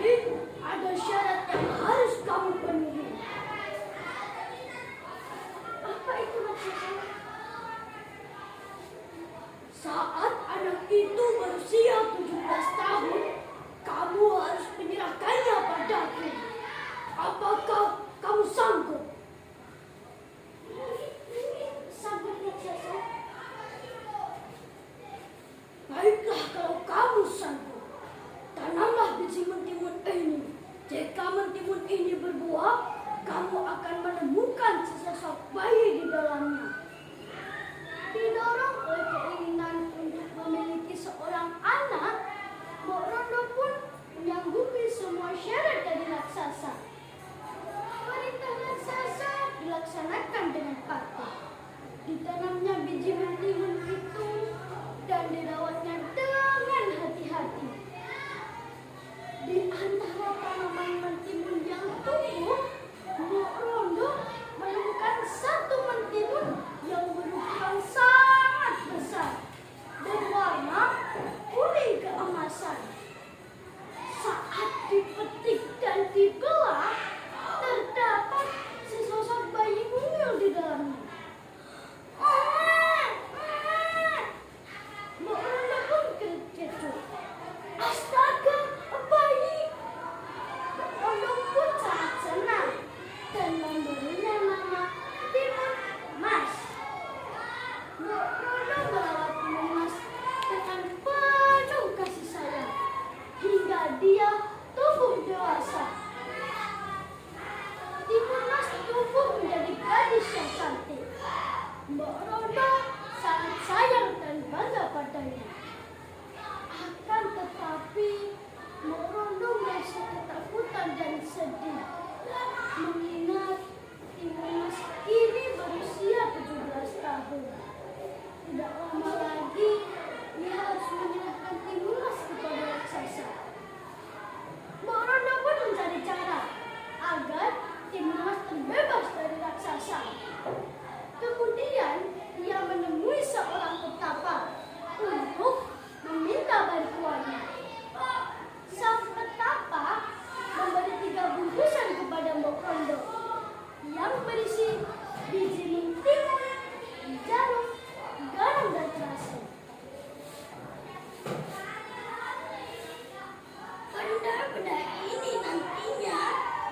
Tapi ada syarat yang harus kamu penuhi. Apa itu maksudnya? Saat anak itu berusia 17 tahun, kamu harus menyerahkannya padaku. Apakah kamu sanggup? Sanggup, Raksasa. Baiklah kalau kamu sanggup. Tanamlah biji mentimun ini. Jika mentimun ini berbuah, kamu akan menemukan sesosok bayi di dalamnya. Didorong oleh keinginan untuk memiliki seorang anak, Mbok Rondo pun menyanggupi semua syarat dari raksasa. Perintah raksasa dilaksanakan dengan patuh. Ditanamnya biji mentimun itu dan dirawatnya dengan hati-hati. Di antara tanaman mentimun yang tumbuh, Mbok Rondo menemukan satu mentimun yang berukuran sangat besar, berwarna kuning keemasan. Saat dipetik dan dibelah, terdapat sesosok bayi mungil di dalamnya. Mbok Rondo pun terkejut. Astaga, bayi! Mbok Rondo pun sangat senang dan memberinya nama Timun Mas. Mbok Rondo merawat Timun Mas dengan penuh kasih sayang hingga dia tumbuh dewasa. Timun Mas tumbuh menjadi gadis yang cantik. Mbok Rondo sangat sayang dan bangga padanya. Akan tetapi Mbok Rondo merasa ketakutan dan sedih mengingat Timun Mas kini berusia 17 tahun. Tidak lama lagi dia harus menyerahkan Timun Mas kepada raksasa. Mbok Rondo pun mencari cara agar Timun Mas terbebas dari raksasa. Kemudian ia menemui seorang petapa untuk meminta bantuannya. Sang petapa memberi 3 bungkusan kepada Mbok Rondo yang berisi biji mentimun, jarum, garam, dan terasi. Benda-benda ini nantinya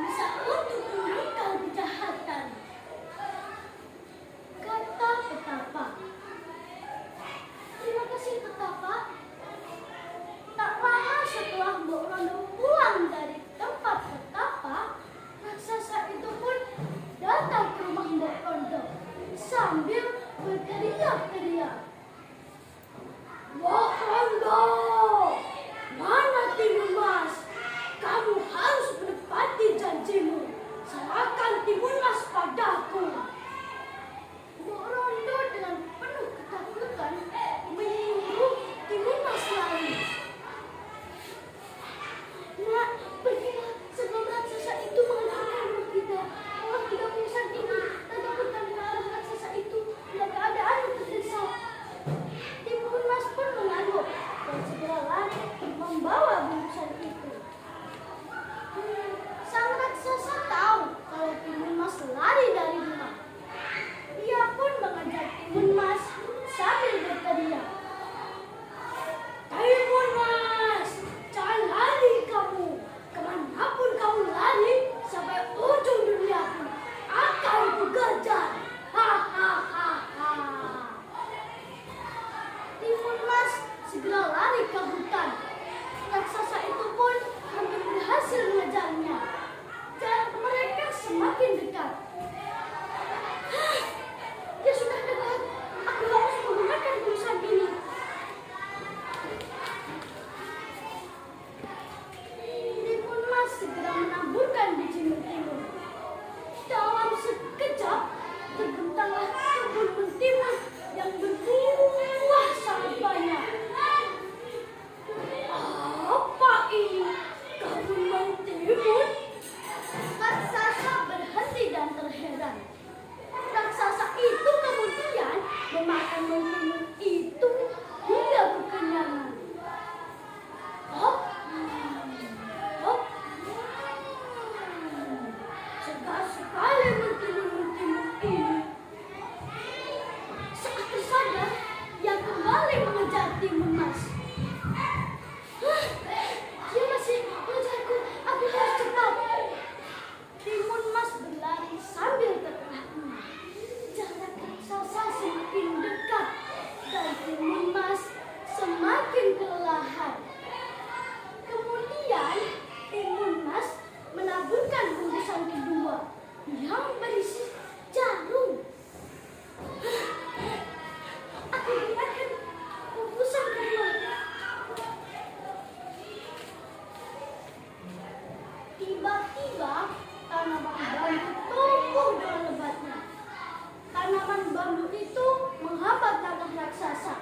bisa untuk menangkal kejahatan, kata petapa. Terima kasih, petapa. Tak lama setelah Mbok Rondo pulang dari tempat petapa, raksasa itu pun datang ke rumah Mbok Rondo sambil berteriak-teriak. Mbok Rondo, mana Timun Mas? Kamu harus menepati janjimu. Serahkan Timun Mas padaku. Mbok Rondo dengan penuh ketakutan menyuruh Timun Mas lari. Nak, pergilah sebelum raksasa itu menghancurkan rumah kita. Allah tidak menyesal ini. Takutkan mengarah raksasa itu dalam keadaan terdesak. Timun Mas pun mengangguk dan segera lari membawa bungkusan itu. Sang raksasa tahu kalau Timun Mas lari dari rumah. Ia pun mengejar Timun Mas sambil berteriak. Timun Mas, jangan lari kamu. Kemanapun kamu lari, sampai ujung dunia pun akan kukejar. Hahaha. Timun Mas segera lari ke hutan. Raksasa itu pun hampir berhasil mengejarnya. Jarak mereka semakin dekat. Dia sudah dekat. Aku harus menggunakan bungkusan ini. Timun Mas segera menaburkan biji mentimun. Dalam sekejap terbentanglah kebun mentimun yang berbuah sangat banyak. Apa ini? Kebun mentimun? Raksasa berhenti dan Timun Mas. Dia masih mengejarku. Aku harus cepat. Timun Mas berlari sambil terkagum. Jarak raksasa semakin dekat dan Timun Mas semakin kelelahan. Kemudian Timun Mas menaburkan bungkusan kedua yang berisi jarum. Aku gunakan bungkusan kedua. Tiba-tiba tanaman bambu tumbuh dengan lebatnya. Tanaman bambu itu menghambat langkah raksasa.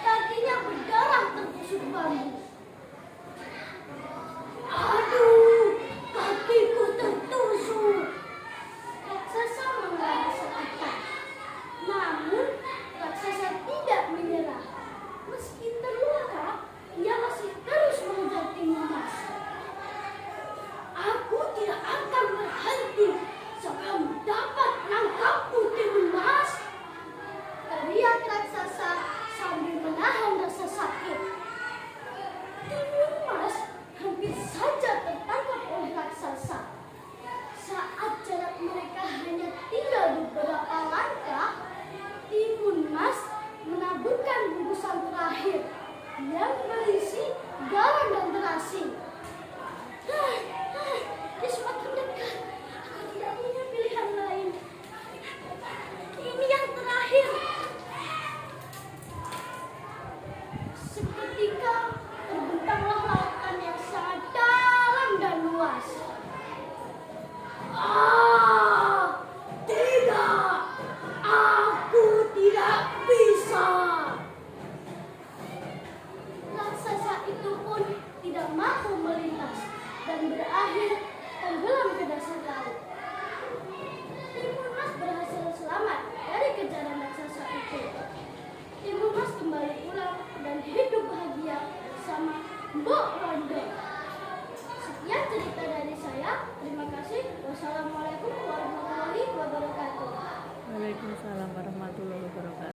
Kakinya berdarah tertusuk bambu. Aduh, kakiku tertusuk. Raksasa mengelak kesakitan. Namun, raksasa tidak menyerah. Meski terluka, ia masih terus mengejar Timun Mas. Aku tidak akan berhenti sebelum dapat menangkapmu, Timun Mas. Teriak raksasa sambil menahan rasa sakit. Timun Mas hampir saja tertangkap oleh raksasa. Saat jarak mereka hanya tinggal beberapa langkah, Timun Mas menaburkan bungkusan terakhir yang berisi garam dan terasi. Dia semakin dekat. Aku tidak punya pilihan lain. Ini yang terakhir. Seketika terbentanglah lautan yang sangat dalam dan luas. Tidak, aku tidak bisa. Raksasa itu pun tidak mampu melintas dan berakhir tenggelam ke dasar laut. Timun Mas berhasil selamat dari kejaran raksasa itu. Timun Mas kembali pulang dan hidup bahagia bersama Mbok